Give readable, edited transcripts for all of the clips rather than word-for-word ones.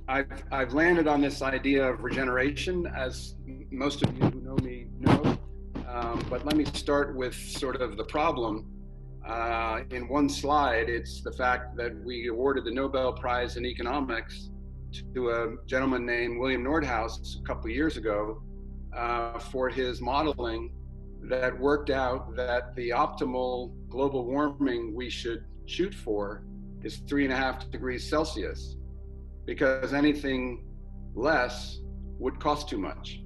I've landed on this idea of regeneration, as most of you who know me know. But let me start with sort of the problem. In one slide, it's the fact that we awarded the Nobel Prize in Economics to a gentleman named William Nordhaus a couple of years ago for his modeling that worked out that the optimal global warming we should shoot for is 3.5 degrees Celsius, because anything less would cost too much.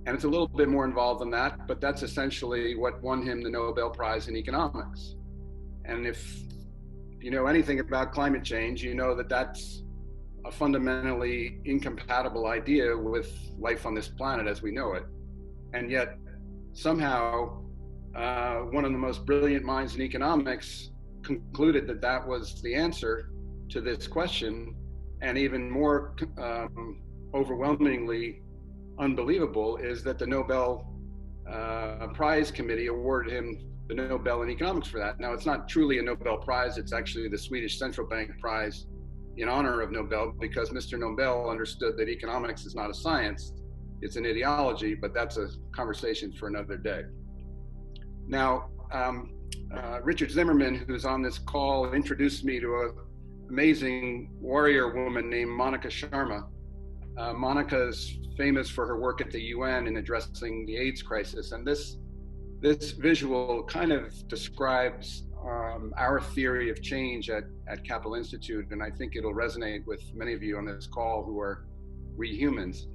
And it's a little bit more involved than that, but that's essentially what won him the Nobel Prize in Economics. And if you know anything about climate change, you know that that's a fundamentally incompatible idea with life on this planet as we know it. And yet, somehow, one of the most brilliant minds in economics concluded that that was the answer to this question. And even more overwhelmingly unbelievable is that the Nobel Prize Committee awarded him the Nobel in economics for that. Now, it's not truly a Nobel Prize, it's actually the Swedish Central Bank Prize in honor of Nobel, because Mr. Nobel understood that economics is not a science, it's an ideology, but that's a conversation for another day. Now, Richard Zimmerman, who's on this call, introduced me to an amazing warrior woman named Monica Sharma. Monica is famous for her work at the UN in addressing the AIDS crisis, and this visual kind of describes our theory of change at Capital Institute, and I think it'll resonate with many of you on this call who are rehumans.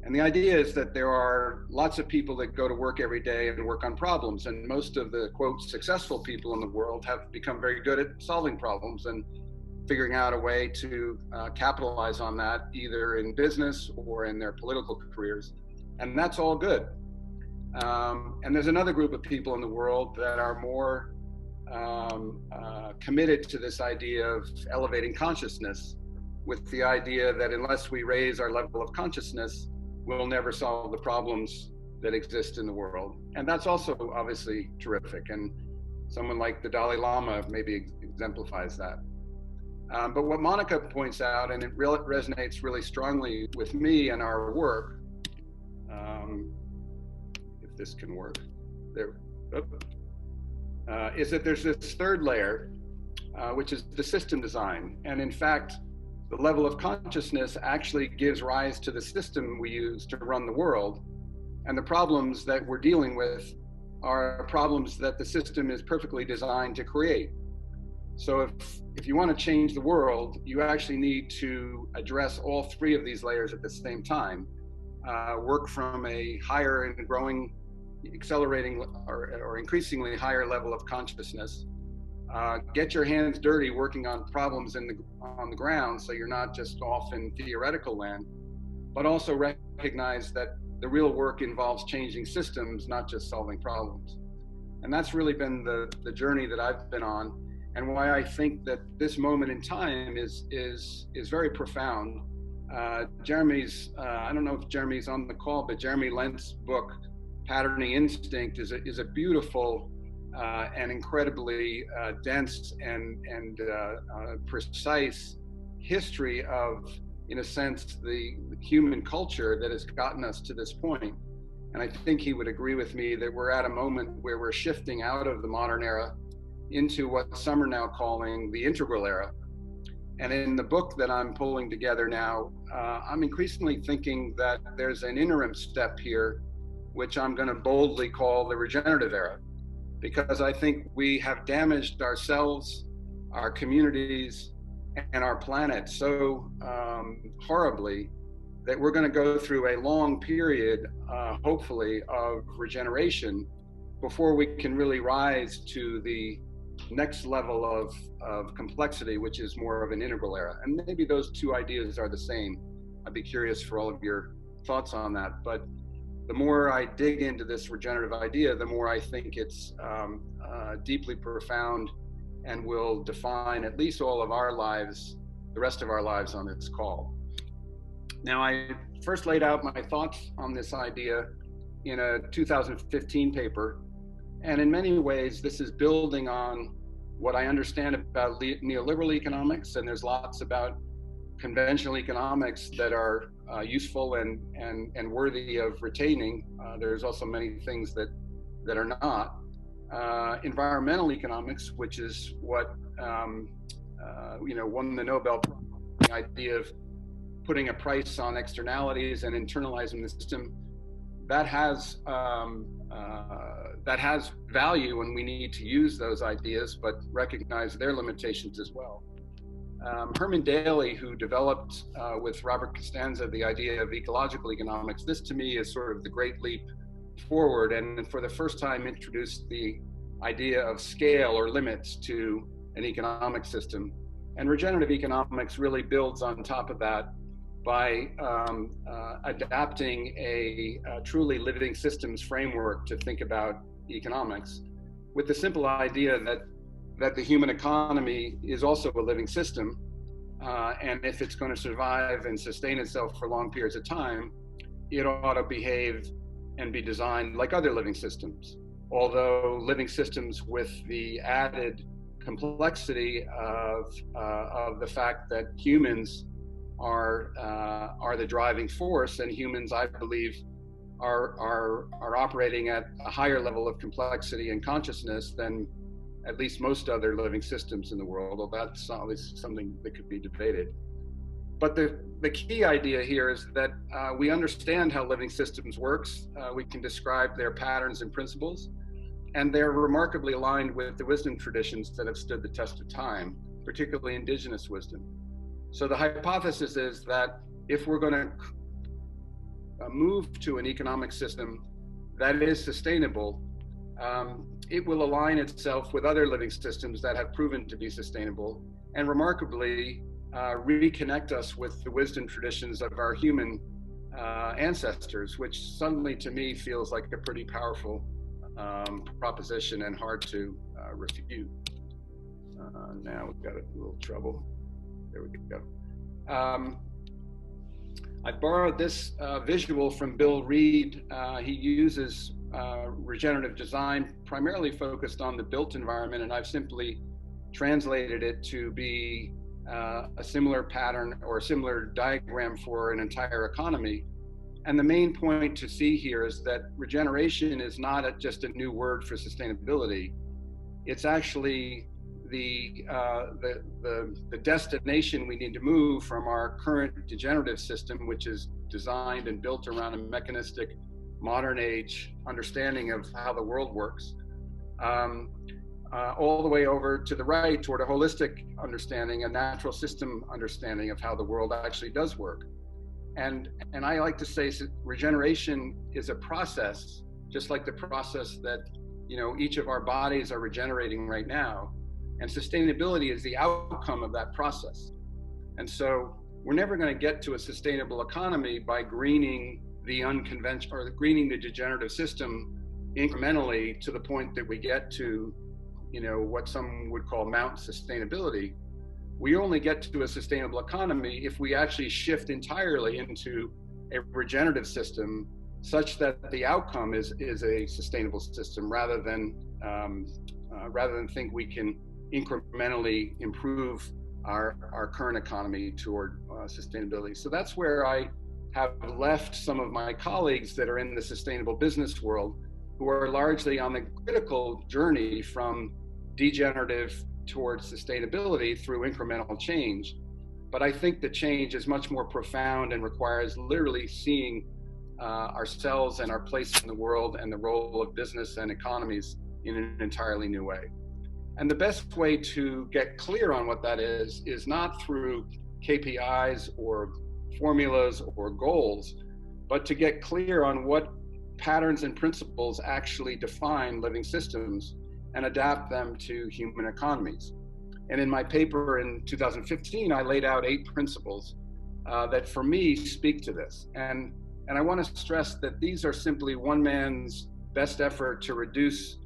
And the idea is that there are lots of people that go to work every day and work on problems, and most of the, quote, successful people in the world have become very good at solving problems and figuring out a way to capitalize on that, either in business or in their political careers. And that's all good. And there's another group of people in the world that are more committed to this idea of elevating consciousness, with the idea that unless we raise our level of consciousness, we'll never solve the problems that exist in the world. And that's also obviously terrific. And someone like the Dalai Lama maybe exemplifies that. But what Monica points out, and it resonates really strongly with me and our work, if this can work, there, is that there's this third layer, which is the system design. And in fact, the level of consciousness actually gives rise to the system we use to run the world. And the problems that we're dealing with are problems that the system is perfectly designed to create. So if you want to change the world, you actually need to address all three of these layers at the same time. Work from a higher and growing, accelerating or increasingly higher level of consciousness. Get your hands dirty working on problems on the ground, so you're not just off in theoretical land, but also recognize that the real work involves changing systems, not just solving problems. And that's really been the journey that I've been on, and why I think that this moment in time is very profound. Jeremy's, I don't know if Jeremy's on the call, but Jeremy Lent's book, Patterning Instinct, is a beautiful and incredibly dense and precise history of, in a sense, the human culture that has gotten us to this point. And I think he would agree with me that we're at a moment where we're shifting out of the modern era into what some are now calling the integral era. And in the book that I'm pulling together now, I'm increasingly thinking that there's an interim step here, which I'm going to boldly call the regenerative era, because I think we have damaged ourselves, our communities, and our planet so horribly that we're going to go through a long period, hopefully, of regeneration before we can really rise to the next level of complexity, which is more of an integral era. And maybe those two ideas are the same. I'd be curious for all of your thoughts on that. But the more I dig into this regenerative idea, the more I think it's deeply profound and will define at least all of our lives, the rest of our lives on this call. Now, I first laid out my thoughts on this idea in a 2015 paper. And in many ways, this is building on what I understand about neoliberal economics, and there's lots about conventional economics that are useful and worthy of retaining. There's also many things that are not. Environmental economics, which is what won the Nobel Prize, the idea of putting a price on externalities and internalizing the system, that has value, and we need to use those ideas, but recognize their limitations as well. Herman Daly, who developed with Robert Costanza the idea of ecological economics, this to me is sort of the great leap forward, and for the first time introduced the idea of scale or limits to an economic system. And regenerative economics really builds on top of that by adapting a truly living systems framework to think about economics, with the simple idea that the human economy is also a living system, and if it's going to survive and sustain itself for long periods of time, it ought to behave and be designed like other living systems. Although living systems with the added complexity of the fact that humans are the driving force, and humans, I believe, are operating at a higher level of complexity and consciousness than at least most other living systems in the world, although that's obviously something that could be debated. But the key idea here is that we understand how living systems works. We can describe their patterns and principles, and they're remarkably aligned with the wisdom traditions that have stood the test of time, particularly indigenous wisdom. So the hypothesis is that if we're going to move to an economic system that is sustainable, it will align itself with other living systems that have proven to be sustainable, and remarkably reconnect us with the wisdom traditions of our human ancestors, which suddenly to me feels like a pretty powerful proposition and hard to refute. Now we've got a little trouble. There we go. I borrowed this visual from Bill Reed. He uses regenerative design primarily focused on the built environment, and I've simply translated it to be a similar pattern or a similar diagram for an entire economy. And the main point to see here is that regeneration is not just a new word for sustainability. It's actually the destination we need to move from our current degenerative system, which is designed and built around a mechanistic, modern age understanding of how the world works, all the way over to the right toward a holistic understanding, a natural system understanding of how the world actually does work. And I like to say regeneration is a process, just like the process that each of our bodies are regenerating right now. And sustainability is the outcome of that process. And so we're never going to get to a sustainable economy by greening the unconventional or greening the degenerative system incrementally to the point that we get to, what some would call mountain sustainability. We only get to a sustainable economy if we actually shift entirely into a regenerative system, such that the outcome is a sustainable system, rather than think we can incrementally improve our current economy toward sustainability. So that's where I have left some of my colleagues that are in the sustainable business world, who are largely on the critical journey from degenerative towards sustainability through incremental change. But I think the change is much more profound and requires literally seeing ourselves and our place in the world and the role of business and economies in an entirely new way. And the best way to get clear on what that is not through KPIs or formulas or goals, but to get clear on what patterns and principles actually define living systems and adapt them to human economies. And in my paper in 2015, I laid out 8 principles that for me speak to this. And I want to stress that these are simply one man's best effort to reduce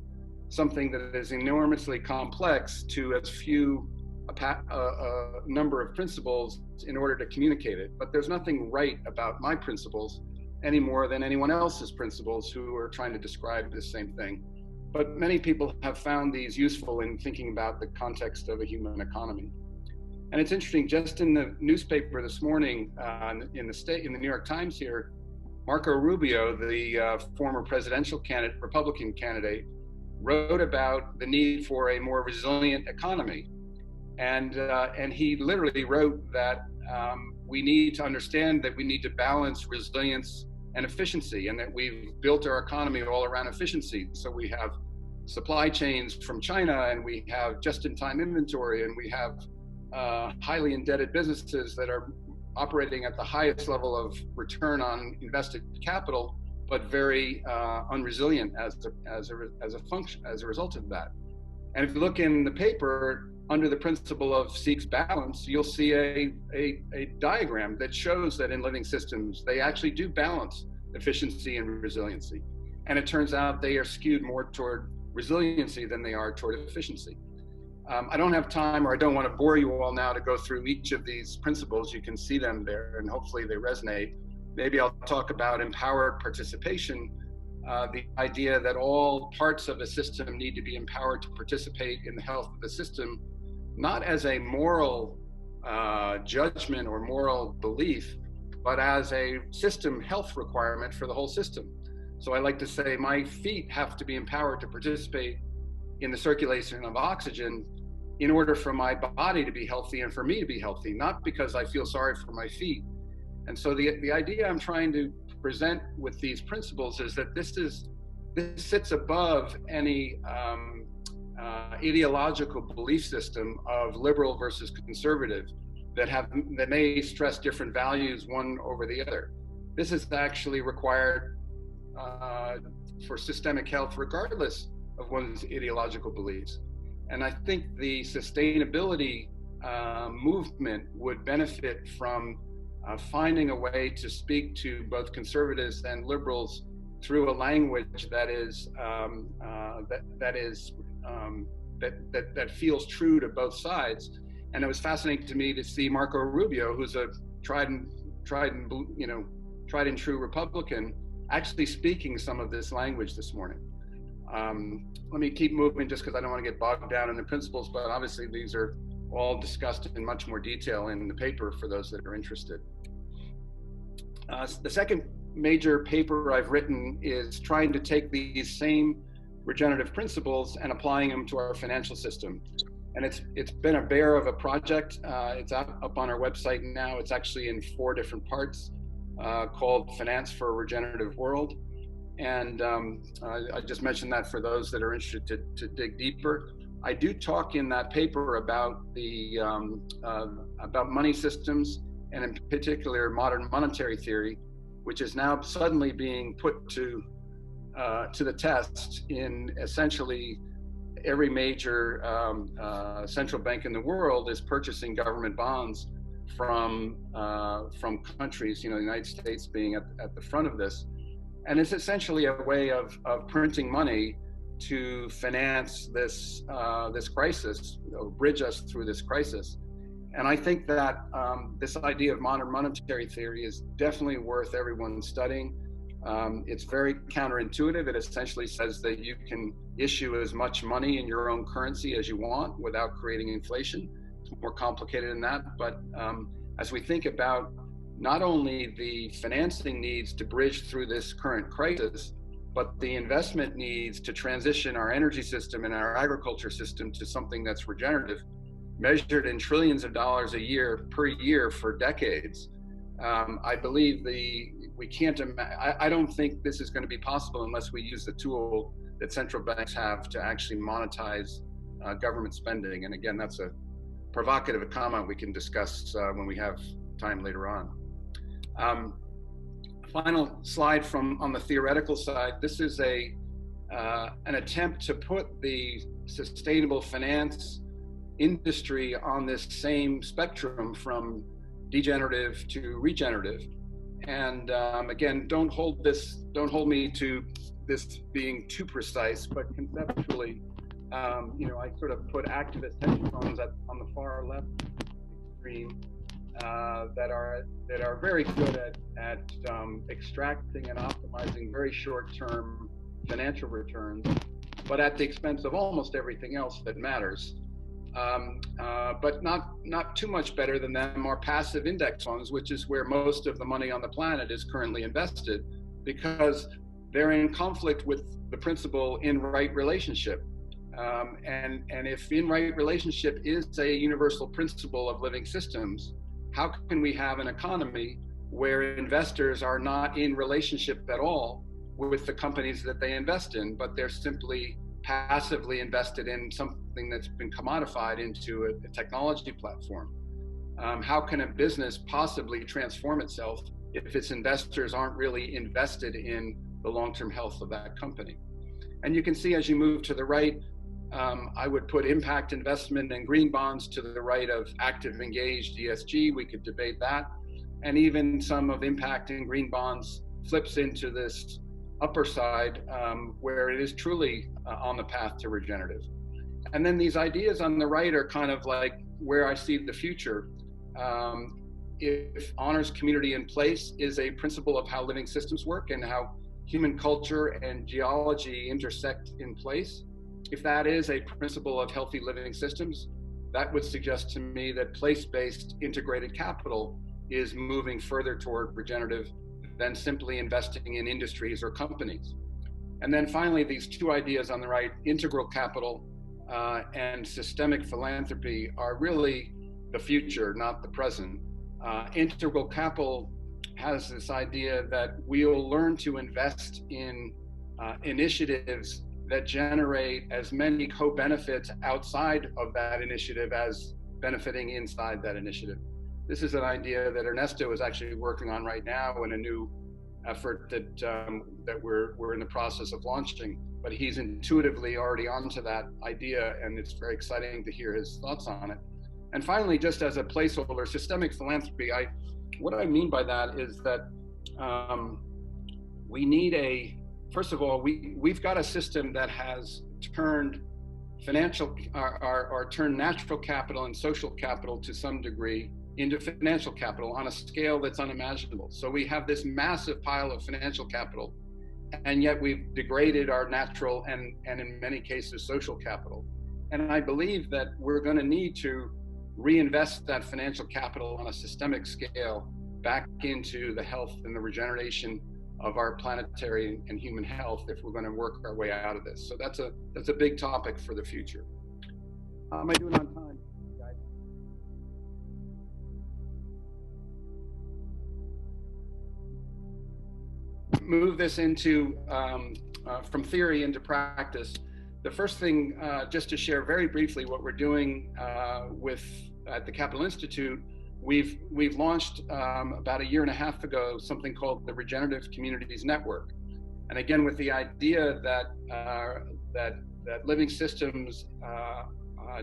something that is enormously complex to as few a number of principles in order to communicate it. But there's nothing right about my principles any more than anyone else's principles who are trying to describe the same thing. But many people have found these useful in thinking about the context of a human economy. And it's interesting, just in the newspaper this morning, in the New York Times here, Marco Rubio, the former presidential Republican candidate, wrote about the need for a more resilient economy. And he literally wrote that we need to understand that we need to balance resilience and efficiency, and that we've built our economy all around efficiency. So we have supply chains from China, and we have just-in-time inventory, and we have highly indebted businesses that are operating at the highest level of return on invested capital, but very unresilient as a result of that. And if you look in the paper, under the principle of seeks balance, you'll see a diagram that shows that in living systems, they actually do balance efficiency and resiliency. And it turns out they are skewed more toward resiliency than they are toward efficiency. I don't have time, or I don't want to bore you all now to go through each of these principles. You can see them there, and hopefully they resonate. Maybe I'll talk about empowered participation, the idea that all parts of a system need to be empowered to participate in the health of the system, not as a moral judgment or moral belief, but as a system health requirement for the whole system. So I like to say my feet have to be empowered to participate in the circulation of oxygen in order for my body to be healthy and for me to be healthy, not because I feel sorry for my feet. And so the idea I'm trying to present with these principles is that this sits above any ideological belief system of liberal versus conservative that may stress different values one over the other. This is actually required for systemic health regardless of one's ideological beliefs. And I think the sustainability movement would benefit from finding a way to speak to both conservatives and liberals through a language that feels true to both sides. And it was fascinating to me to see Marco Rubio, who's a tried and true Republican, actually speaking some of this language this morning. Let me keep moving just because I don't want to get bogged down in the principles, but obviously these are all discussed in much more detail in the paper for those that are interested. The second major paper I've written is trying to take these same regenerative principles and applying them to our financial system. And it's been a bear of a project. It's up on our website now. It's actually in 4 different parts called Finance for a Regenerative World. And I just mentioned that for those that are interested to dig deeper. I do talk in that paper about about money systems, and in particular modern monetary theory, which is now suddenly being put to the test in essentially every major central bank in the world is purchasing government bonds from countries, the United States being at the front of this. And it's essentially a way of printing money to finance this crisis, bridge us through this crisis. And I think that this idea of modern monetary theory is definitely worth everyone studying. It's very counterintuitive. It essentially says that you can issue as much money in your own currency as you want without creating inflation. It's more complicated than that. But as we think about not only the financing needs to bridge through this current crisis, but the investment needs to transition our energy system and our agriculture system to something that's regenerative, measured in trillions of dollars a year per year for decades. I believe we can't. I don't think this is going to be possible unless we use the tool that central banks have to actually monetize government spending. And again, that's a provocative comment we can discuss when we have time later on. Final slide on the theoretical side. This is an attempt to put the sustainable finance industry on this same spectrum from degenerative to regenerative. And again, don't hold me to this being too precise, but conceptually, I sort of put activist hedge funds on the far left extreme that are very good at extracting and optimizing very short-term financial returns, but at the expense of almost everything else that matters. but not too much better than them are passive index funds, which is where most of the money on the planet is currently invested, because they're in conflict with the principle in right relationship. And if in right relationship is a universal principle of living systems, how can we have an economy where investors are not in relationship at all with the companies that they invest in, but they're simply passively invested in something that's been commodified into a technology platform? How can a business possibly transform itself if its investors aren't really invested in the long-term health of that company? And you can see as you move to the right, I would put impact investment and green bonds to the right of active engaged ESG. We could debate that. And even some of impact and green bonds flips into this upper side where it is truly on the path to regenerative. And then these ideas on the right are kind of like where I see the future. If honors community in place is a principle of how living systems work and how human culture and geology intersect in place, if that is a principle of healthy living systems, that would suggest to me that place-based integrated capital is moving further toward regenerative than simply investing in industries or companies. And then finally, these two ideas on the right, integral capital and systemic philanthropy, are really the future, not the present. Integral capital has this idea that we'll learn to invest in initiatives that generate as many co-benefits outside of that initiative as benefiting inside that initiative. This is an idea that Ernesto is actually working on right now in a new effort that we're in the process of launching. But he's intuitively already onto that idea, and it's very exciting to hear his thoughts on it. And finally, just as a placeholder, systemic philanthropy, what I mean by that is that we need first of all, we've got a system that has turned turned natural capital and social capital to some degree into financial capital on a scale that's unimaginable. So we have this massive pile of financial capital, and yet we've degraded our natural and in many cases social capital. And I believe that we're going to need to reinvest that financial capital on a systemic scale back into the health and the regeneration of our planetary and human health if we're going to work our way out of this. So that's a big topic for the future. Am I doing on time, guys? Move this into from theory into practice. The first thing, just to share very briefly what we're doing at the Capital Institute. We've launched about a year and a half ago something called the Regenerative Communities Network, and again with the idea that living systems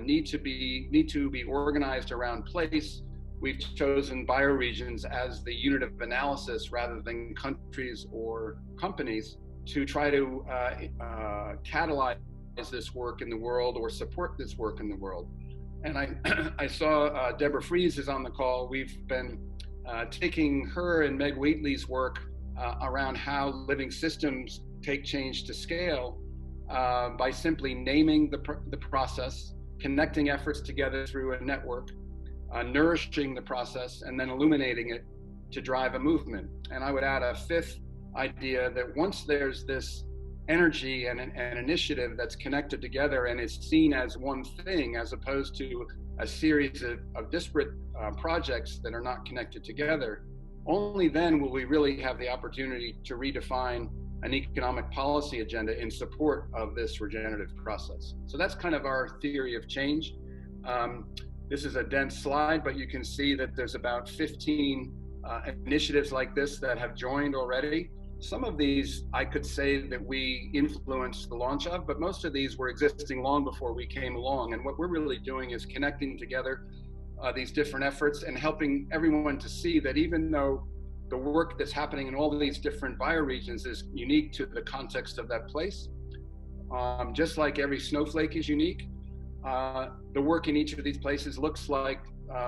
need to be organized around place. We've chosen bioregions as the unit of analysis rather than countries or companies to try to catalyze this work in the world or support this work in the world. And I saw Deborah Fries is on the call. We've been taking her and Meg Wheatley's work around how living systems take change to scale by simply naming the process, connecting efforts together through a network, nourishing the process, and then illuminating it to drive a movement. And I would add a fifth idea that once there's this energy and an initiative that's connected together and is seen as one thing as opposed to a series of disparate projects that are not connected together, only then will we really have the opportunity to redefine an economic policy agenda in support of this regenerative process. So that's kind of our theory of change. This is a dense slide, but you can see that there's about 15 initiatives like this that have joined already. Some of these I could say that we influenced the launch of, but most of these were existing long before we came along. And what we're really doing is connecting together these different efforts and helping everyone to see that even though the work that's happening in all of these different bioregions is unique to the context of that place, just like every snowflake is unique, the work in each of these places looks like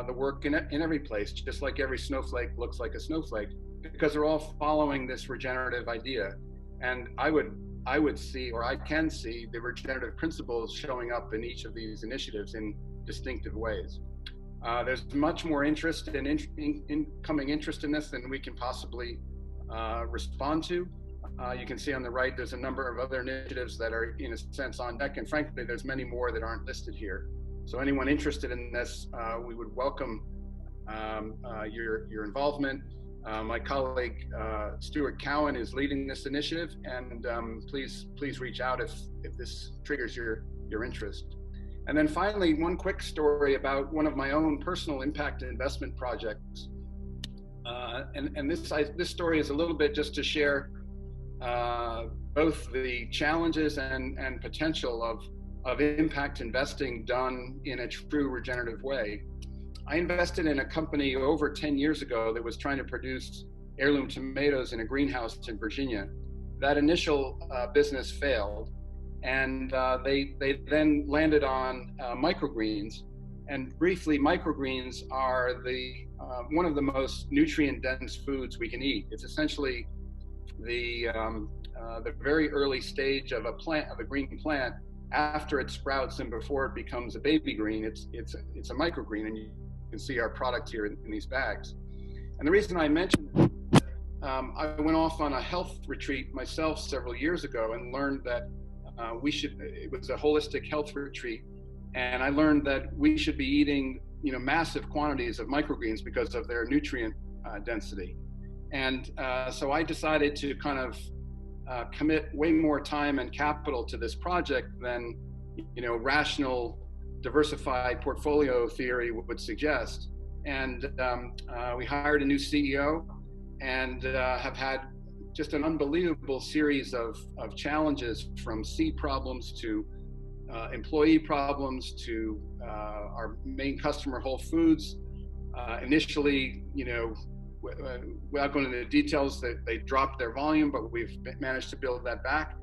the work in every place, just like every snowflake looks like a snowflake, because they're all following this regenerative idea. And I would see, or I can see, the regenerative principles showing up in each of these initiatives in distinctive ways. There's much more interest and incoming interest in this than we can possibly respond to. You can see on the right, there's a number of other initiatives that are, in a sense, on deck, and frankly, there's many more that aren't listed here. So anyone interested in this, we would welcome your involvement. My colleague Stuart Cowan is leading this initiative, and please reach out if this triggers your interest. And then finally, one quick story about one of my own personal impact investment projects. And this story is a little bit just to share both the challenges and potential of impact investing done in a true regenerative way. I invested in a company over 10 years ago that was trying to produce heirloom tomatoes in a greenhouse in Virginia. That initial business failed, and they then landed on microgreens. And briefly, microgreens are one of the most nutrient-dense foods we can eat. It's essentially the very early stage of a green plant after it sprouts and before it becomes a baby green. It's a microgreen, and you can see our product here in these bags. And the reason I mentioned it, I went off on a health retreat myself several years ago and learned that it was a holistic health retreat, and I learned that we should be eating massive quantities of microgreens because of their nutrient density. And so I decided to kind of commit way more time and capital to this project than rational diversified portfolio theory would suggest. And we hired a new CEO and have had just an unbelievable series of challenges, from seed problems to employee problems to our main customer, Whole Foods. Initially, without going into the details, they dropped their volume, but we've managed to build that back.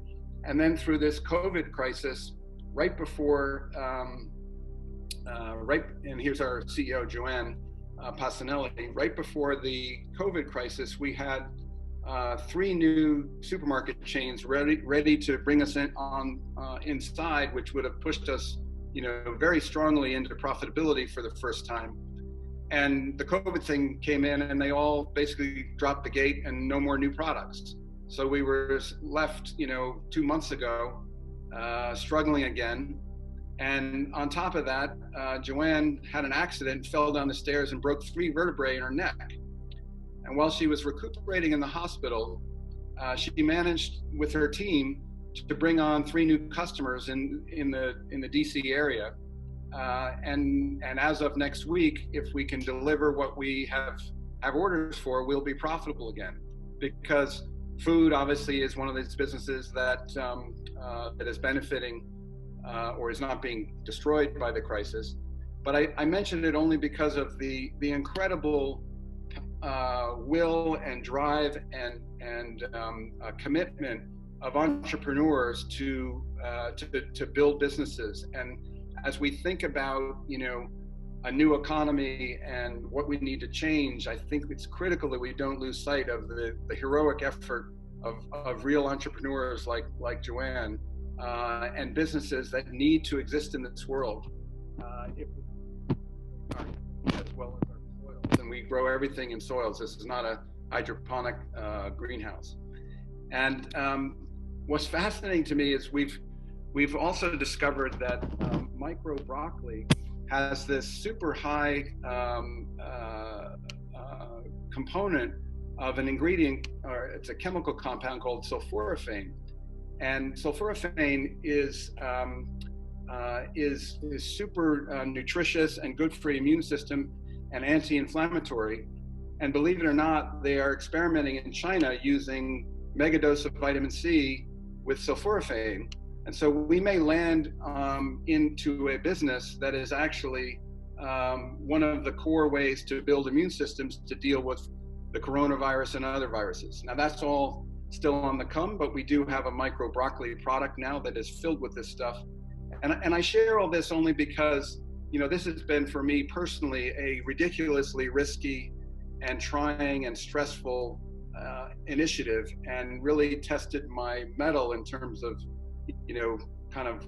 And then through this COVID crisis, right before, and here's our CEO, Joanne Passanelli, right before the COVID crisis, we had 3 new supermarket chains ready to bring us inside, which would have pushed us, very strongly into profitability for the first time. And the COVID thing came in, and they all basically dropped the gate and no more new products. So we were left, 2 months ago, struggling again. And on top of that, Joanne had an accident, fell down the stairs and broke 3 vertebrae in her neck. And while she was recuperating in the hospital, she managed with her team to bring on 3 new customers in the DC area. And as of next week, if we can deliver what we have orders for, we'll be profitable again. Because food obviously is one of these businesses that is benefiting or is not being destroyed by the crisis. But I mentioned it only because of the incredible will and drive and commitment of entrepreneurs to build businesses. And as we think about a new economy and what we need to change, I think it's critical that we don't lose sight of the heroic effort of real entrepreneurs like Joanne and businesses that need to exist in this world, as well as our soils. And we grow everything in soils. This is not a hydroponic greenhouse. And what's fascinating to me is we've also discovered that micro broccoli has this super high component of an ingredient, or it's a chemical compound called sulforaphane. And sulforaphane is super nutritious and good for the immune system and anti-inflammatory. And believe it or not, they are experimenting in China using megadose of vitamin C with sulforaphane. And so we may land into a business that is actually one of the core ways to build immune systems to deal with the coronavirus and other viruses. Now that's all still on the come, but we do have a micro broccoli product now that is filled with this stuff. And I share all this only because, this has been for me personally a ridiculously risky and trying and stressful initiative, and really tested my mettle in terms of, kind of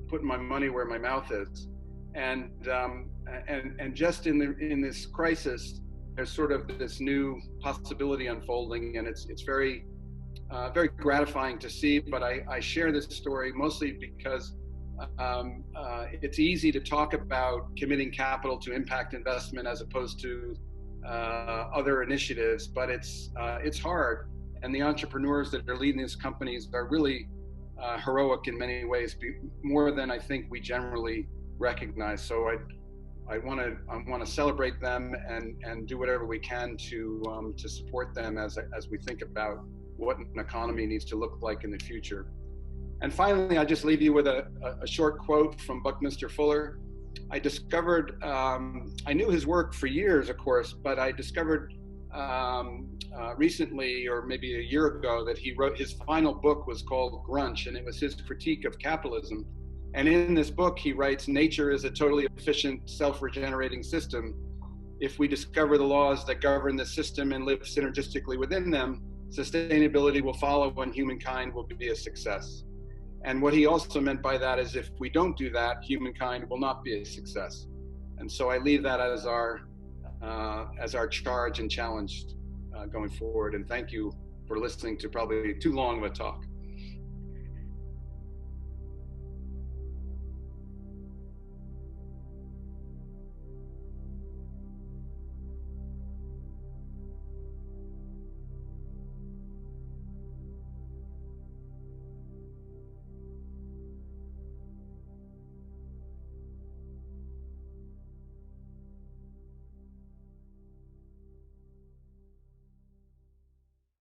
putting my money where my mouth is. And just in this crisis, there's sort of this new possibility unfolding, and it's very very gratifying to see. But I share this story mostly because it's easy to talk about committing capital to impact investment as opposed to other initiatives, but it's hard. And the entrepreneurs that are leading these companies are really heroic in many ways, more than I think we generally recognize. So I want to celebrate them and do whatever we can to support them as we think about what an economy needs to look like in the future. And finally, I just leave you with a short quote from Buckminster Fuller. I discovered, I knew his work for years, of course, but I discovered recently, or maybe a year ago, that he wrote, his final book was called Grunch, and it was his critique of capitalism. And in this book, he writes, nature is a totally efficient, self-regenerating system. If we discover the laws that govern the system and live synergistically within them, sustainability will follow and humankind will be a success. And what he also meant by that is if we don't do that, humankind will not be a success. And so I leave that as our charge and challenge going forward. And thank you for listening to probably too long of a talk.